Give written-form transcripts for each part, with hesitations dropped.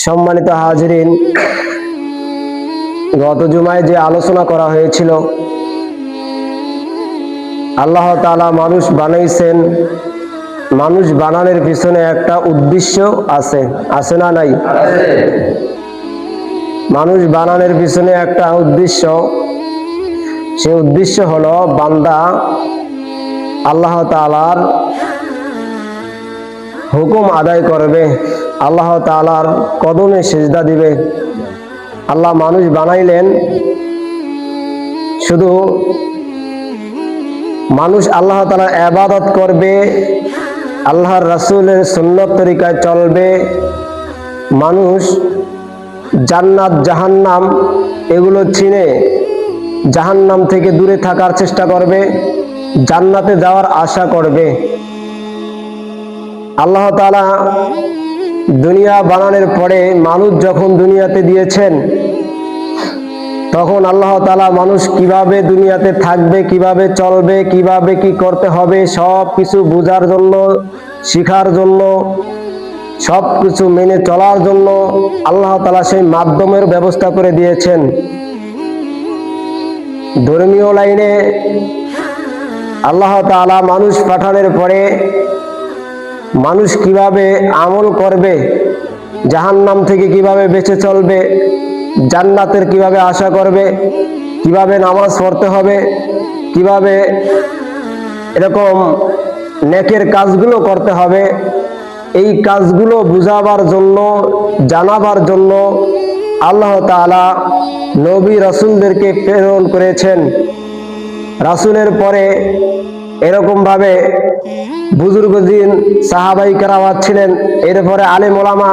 সম্মানিত হাজিরিন, গত জুমায় যে আলোচনা করা হয়েছিল, আল্লাহ তাআলা মানুষ বানাইছেন। মানুষ বানানোর পিছনে একটা উদ্দেশ্য আছে, আছে না নাই? মানুষ বানানোর পিছনে একটা উদ্দেশ্য, সে উদ্দেশ্য হলো বান্দা আল্লাহ তাআলার হুকুম আদায় করবে, আল্লাহ তাআলার কদমে সিজদা দিবে। আল্লাহ মানুষ বানাইলেন শুধু মানুষ আল্লাহ তাআলার ইবাদত করবে, আল্লাহর রাসূলের সুন্নত তরিকায় চলবে। মানুষ জান্নাত জাহান্নাম এগুলো চিনে জাহান্নাম থেকে দূরে থাকার চেষ্টা করবে, জান্নাতে যাওয়ার আশা করবে। আল্লাহ তাআলা দুনিয়া বানানোর পরে মানুষ যখন দুনিয়াতে দিয়েছেন, তখন আল্লাহ তাআলা মানুষ কিভাবে দুনিয়াতে থাকবে, কিভাবে চলবে, কিভাবে কি করতে হবে সব কিছু বোঝার জন্য, শিখার জন্য, সব কিছু মেনে চলার জন্য আল্লাহ তাআলা সেই মাধ্যমের ব্যবস্থা করে দিয়েছেন। ধর্মীয় লাইনে আল্লাহ তাআলা মানুষ পাঠানোর পরে মানুষ কিভাবে আমল করবে, জাহান্নাম থেকে কিভাবে বেঁচে চলবে, জান্নাতের কিভাবে আশা করবে, কিভাবে নামাজ পড়তে হবে, কিভাবে এরকম নেকের কাজগুলো করতে হবে, এই কাজগুলো বুঝাবার জন্য, জানাবার জন্য আল্লাহ তাআলা নবী রাসূলদেরকে প্রেরণ করেছেন। রাসূলের পরে এরকম ভাবে বুজুর্গদিন সাহাবাই কেরামাত ছিলেন, এরপরে আলেম ওলামা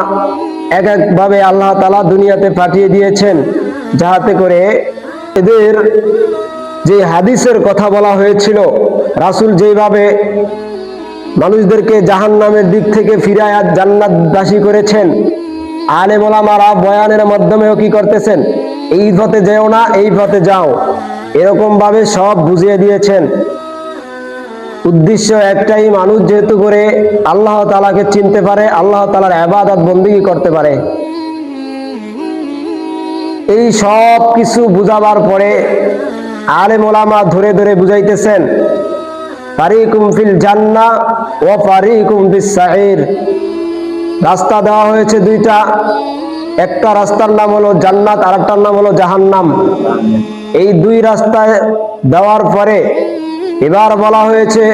এক একভাবে আল্লাহ তাআলা দুনিয়াতে পাঠিয়ে দিয়েছেন, যাহাতে করে এদের যে হাদিসের কথা বলা হয়েছিল, রাসূল যেভাবে মানুষদেরকে জাহান্নামের দিক থেকে ফিরায় জান্নাতবাসী করেছেন, আলেম ওলামারা বয়ানের মাধ্যমেও কি করতেছেন, এই পথে যেও না, এই পথে যাও, এরকম ভাবে সব বুঝিয়ে দিয়েছেন। উদ্দেশ্য একটাই, মানুষ যেহেতু করে আল্লাহ তাআলাকে চিনতে পারে, আল্লাহ তাআলার ইবাদত বন্দেগী করতে পারে। এই সব কিছু বুঝাবার পরে আলেম ওলামা ধরে ধরে বুঝাইতেছেন, ফারিকুম ফিল জান্নাহ ওয়া ফারিকুম ফিস সাঈর। রাস্তা দেওয়া হয়েছে দুইটা, একটা রাস্তার নাম হলো জান্নাত, আর একটার নাম হলো জাহান্নাম। এই দুই রাস্তায় দেওয়ার পরে এবার বলা হয়েছে,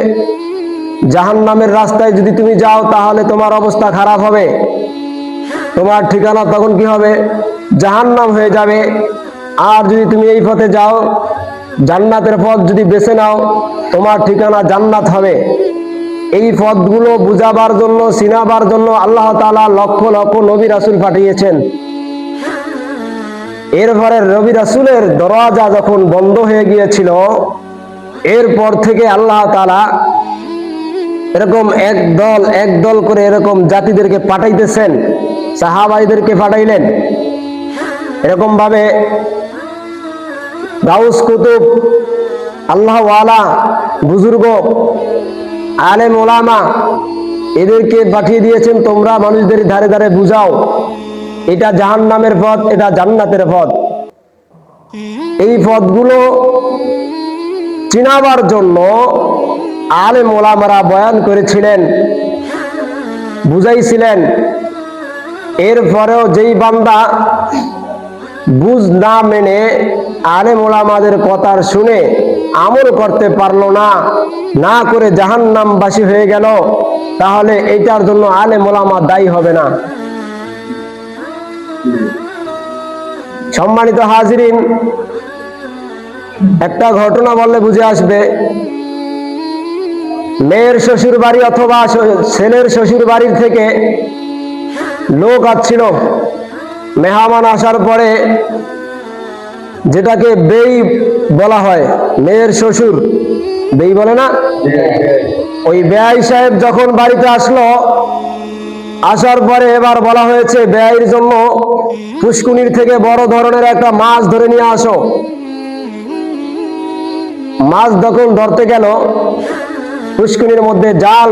জাহান্নামের রাস্তায় যদি তুমি যাও তাহলে তোমার অবস্থা খারাপ হবে, তোমার ঠিকানা তখন কি হবে, জাহান্নাম হয়ে যাবে। আর যদি তুমি এই পথে যাও, জান্নাতের পথ যদি বেছে নাও, তোমার ঠিকানা জান্নাত হবে। এই পথগুলো বুঝাবার জন্য, চিনাবার জন্য আল্লাহ তাআলা লক্ষ লক্ষ নবী রাসূল পাঠিয়েছেন। এরপরে নবী রাসূলের দরজা যখন বন্ধ হয়ে গিয়েছিল, এরপর থেকে আল্লাহ তাআলা এরকম এক দল করে এরকম জাতিদেরকে পাঠাইতেছেন। সাহাবাইদেরকে পাঠাইলেন, এরকম ভাবে গাউস কুতুব, আল্লাহ ওয়ালা, বুজুর্গ, আলেম ওলামা, এদেরকে পাঠিয়ে দিয়েছেন, তোমরা মানুষদের ধারে ধারে বুঝাও, এটা জাহান্নামের পথ, এটা জান্নাতের পথ। এই পথগুলো চিনাবার জন্য আলেম ওলামারা বয়ান করেছিলেন, বুঝাইছিলেন। এরপরেও যেই বান্দা বুঝ না মেনে আলেম ওলামাদের কথা শুনে আমল করতে পারলো না, না করে জাহান্নামবাসী হয়ে গেল, তাহলে এটার জন্য আলেম ওলামা দায়ী হবে না। সম্মানিত হাজিরিন, একটা ঘটনা বললে বুঝে আসবে। মেয়ের শ্বশুর বাড়ি অথবা ছেলের শ্বশুর বাড়ির থেকে লোক আসছিল। মেহমান আসার পরে, যেটাকে বেই বলা হয়, মেয়ের শ্বশুর বেই বলে না, ওই বেয়াই সাহেব যখন বাড়িতে আসলো, আসার পরে এবার বলা হয়েছে বেয়াইর জন্য পুষ্কুনির থেকে বড় ধরনের একটা মাছ ধরে নিয়ে আসো। মাছ যখন ধরতে গেল, পুষ্কুনির মধ্যে জাল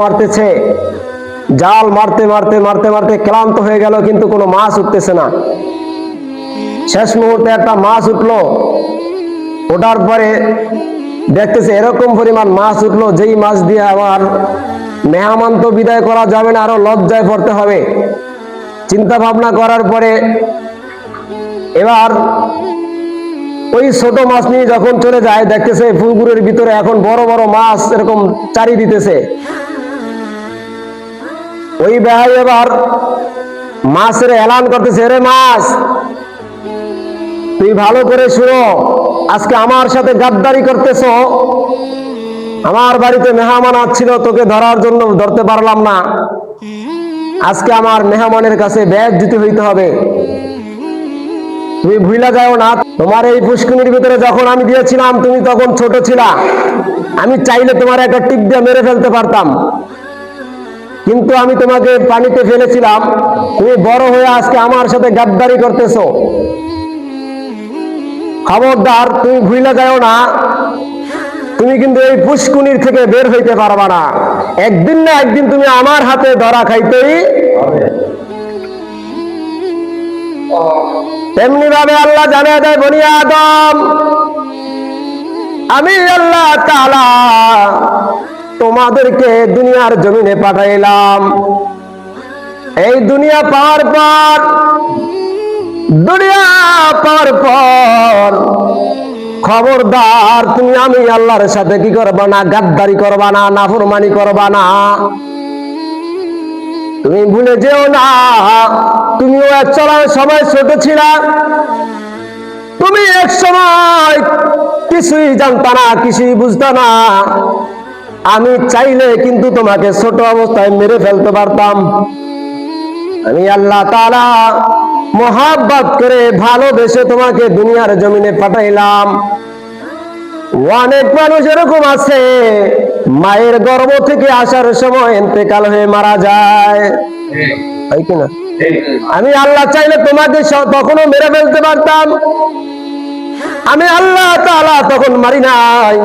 মারতেছে, জাল মারতে মারতে মারতে মারতে ক্লান্ত হয়ে গেল, কিন্তু কোনো মাছ উঠতেছে না। শেষ মুহূর্তে একটা মাছ উঠলো। ওঠার পরে দেখতেছে এরকম পরিমাণ মাছ উঠলো, যেই মাছ দিয়ে আমার মেহমান তো বিদায় করা যাবে না, আরো লজ্জায় পড়তে হবে। চিন্তা ভাবনা করার পরে এবার ওই ছোট মাছ নিয়ে যখন চলে যায়, দেখতেছে পুকুরের ভিতরে এখন বড় বড় মাছ এরকম চারি দিতেছে। ওই ভাই এবার মাছের এলান করতেছে, রে মাছ, তুই ভালো করে শুনো, আজকে আমার সাথে গাদ্দারি করতেছ। আমার বাড়িতে মেহমান আসছিল, তোকে ধরার জন্য ধরতে পারলাম না। আজকে আমার মেহমানের কাছে বেইজ্জতি হইতে হবে। তুমি ভুলা যাও না, তোমার এই পুষ্কুনির ভিতরে যখন আমি দিয়েছিলাম তুমি তখন ছোট ছিলা। আমি চাইলে তোমার একটা টিপ দিয়ে মেরে ফেলতে পারতাম, কিন্তু আমি তোমাকে পানিতে ফেলেছিলাম। তুমি বড় হয়ে আজকে আমার সাথে গাদ্দারি করতেছো। খবরদার, তুমি ভুলা যাও না, তুমি কিন্তু এই পুষ্কুনির থেকে বের হইতে পারবা না। একদিন না একদিন তুমি আমার হাতে ধরা খাইতেই হবে। তেমনি ভাবে আল্লাহ জানিয়ে দেয়, বনি আদম, আমি আল্লাহ তাআলা তোমাদেরকে দুনিয়ার জমিনে পাঠাইলাম। এই দুনিয়া পাওয়ার পর খবরদার, তুমি আমি আল্লাহর সাথে কি করবা না, গাদ্দারি করবা না, নাফরমানি করবা না। তুমি ভুলে যেও না, তুমিও এক সময় ছোট ছিলা। তুমি এক সময় কিছুই জানতা না, কিছুই বুঝতা না। আমি চাইলে কিন্তু তোমাকে ছোট অবস্থায় মেরে ফেলতে পারতাম। আমি আল্লাহ তাআলা মোহাব্বত করে ভালোবেসে তোমাকে দুনিয়ার জমিনে পাঠাইলাম। অনেক মানুষ এরকম আছে, মায়ের গর্ভ থেকে আসার সময় ইন্তেকাল হয়ে মারা যায়, তাই কিনা? আমি আল্লাহ চাইলে তোমাকে তখনও মেরে ফেলতে পারতাম। আমি আল্লাহ তাআলা তখন মারি নাই।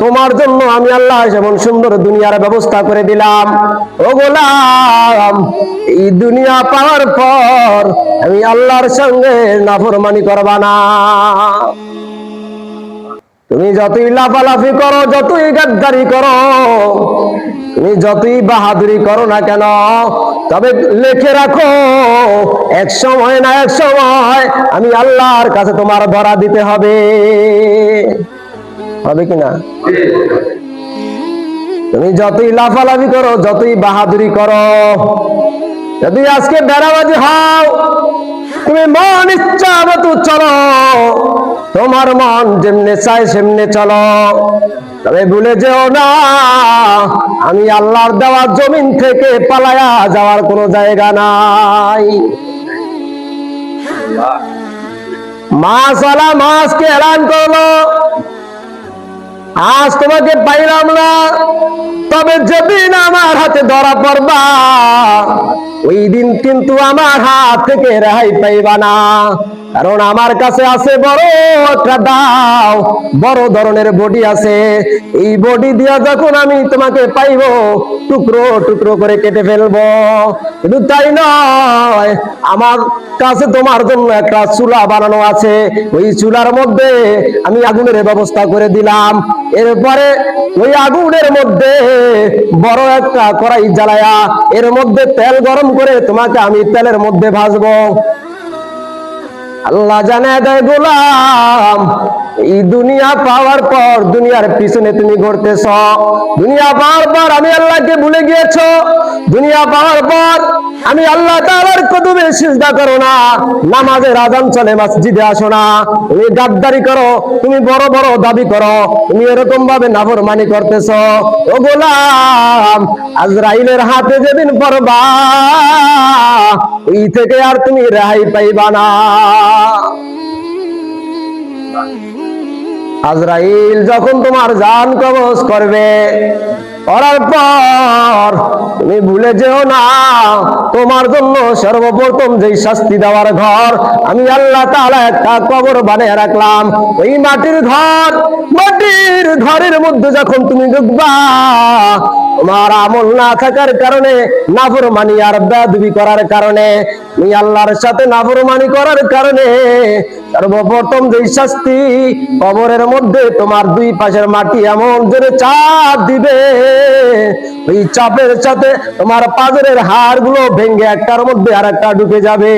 তোমার জন্য আমি আল্লাহ যেমন সুন্দর দুনিয়ার ব্যবস্থা করে দিলাম। ও গোলাম, এই দুনিয়া পাওয়ার পর আমি আল্লাহর সঙ্গে নাফরমানি করবা না। তুমি যতই লাফালাফি করো, যতই গাদ্দারি করো, তুমি যতই বাহাদুরি করো না কেন, তবে লিখে রাখো, এক সময় না এক সময় আমি আল্লাহর কাছে তোমার ধরা দিতে হবে। হবে কিনা? তুমি যতই লাফালাফি করো, যতই বাহাদুরি করো, যদি আজকে বেড়াবাজি হও, তুমি মন ইচ্ছা মতো চলো, তোমার মন যেমনে চায় সেমনে চলো, তবে ভুলে যেও না, আমি আল্লাহর দেওয়া জমিন থেকে পালায়া যাওয়ার কোনো জায়গা নাই। মাছওয়ালা মাছকে এলান করলো, আজ তোমাকে পাইলাম না, তবে যেদিন আমার হাতে ধরা পড়বা, ওই দিন কিন্তু আমার হাত থেকে রেহাই পাইবা না। কারণ আমার কাছে আছে বড় একটা দাও, বড় ধরনের বডি আছে। এই বডি দিয়া যখন আমি তোমাকে পাইব, টুকরো টুকরো করে কেটে ফেলবো। কিন্তু তাই নয়, আমার কাছে তোমার জন্য একটা চুলা বানানো আছে। ওই চুলার মধ্যে আমি আগুনের ব্যবস্থা করে দিলাম। এরপরে ওই আগুনের মধ্যে বড় একটা কড়াই জ্বালায়া এর মধ্যে তেল গরম করে তোমাকে আমি তেলের মধ্যে ভাজবো। আল্লাহ জানায় দেয়, গোলাম, এই দুনিয়া পাওয়ার পর দুনিয়ার পিছনে তুমি ঘুরতেছ। দুনিয়া পাওয়ার পর আমি আল্লাহকে ভুলে গিয়েছো। দুনিয়া পাওয়ার পর আমি আল্লাহ তাআলার কদমে সিজদা করো না, নামাজের আযান চলে মসজিদে আসো না, তুমি গাদ্দারি করো, তুমি বড় বড় দাবি করো, তুমি এরকম ভাবে নাফরমানি করতেছ। ও গোলাম, আজরাইলের হাতে যেদিন পড়বা, ওই থেকে আর তুমি রেহাই পাইবা না। আজরাইল যখন তোমার জান কবজ করবে, করার পর তুমি ভুলে যেও না, তোমার জন্য সর্বপ্রথম যেই শাস্তি দেওয়ার ঘর আমি আল্লাহ তাআলা একটা কবর বানিয়ে রাখলাম। ওই মাটির ঘরের মধ্যে যখন তুমি ঢুকবা, তোমার আমল না থাকার কারণে, নাফরমানি আর বেয়াদবি করার কারণে, তুমি আল্লাহর সাথে নাফরমানি করার কারণে সর্বপ্রথম যেই শাস্তি, কবরের মধ্যে তোমার দুই পাশের মাটি এমন জোরে চাপ দিবে, ওই চাপের সাথে তোমার পাজরের হাড় গুলো ভেঙে একটার মধ্যে আর একটা ঢুকে যাবে।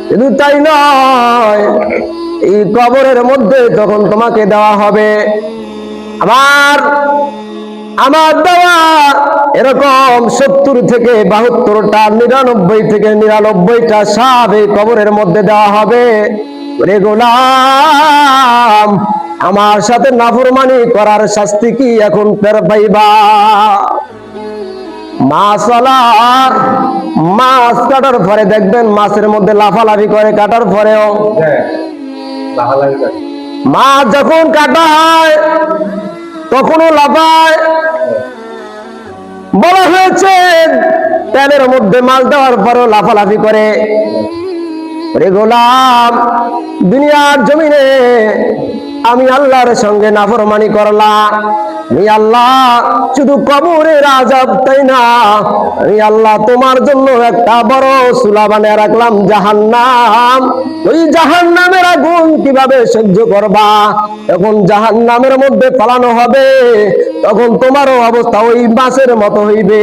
শুধু তাই নয়, এই কবরের মধ্যে যখন তোমাকে দেওয়া হবে, আমার দেওয়া এরকম 70 থেকে 72টা 99 থেকে 99টা সাপ এই কবরের মধ্যে দেওয়া হবে। ওরে গোলাম, আমার সাথে নাফরমানি করার শাস্তি কি এখন টের পাইবা? মাছ কাটার পরে দেখবেন মাছের মধ্যে লাফালাফি করে, কাটার পরেও মাছ যখন কাটা হয় তখনও লাফায়। বলা হয়েছে তেলের মধ্যে মাছ দেওয়ার পরেও লাফালাফি করে। ওরে গোলাম, দুনিয়ার জমিনে আমি আল্লাহর সঙ্গে নাফরমানি করলাম, আমি আল্লাহ শুধু কবরের আযাব তাই না, আমি আল্লাহ তোমার জন্য একটা বড় চুলা বানিয়ে রাখলাম জাহান্নাম। ওই জাহান্নামের আগুন কিভাবে সহ্য করবা? যখন জাহান্নামের মধ্যে ফালানো হবে তখন তোমারও অবস্থা ওই মাছের মতো হইবে।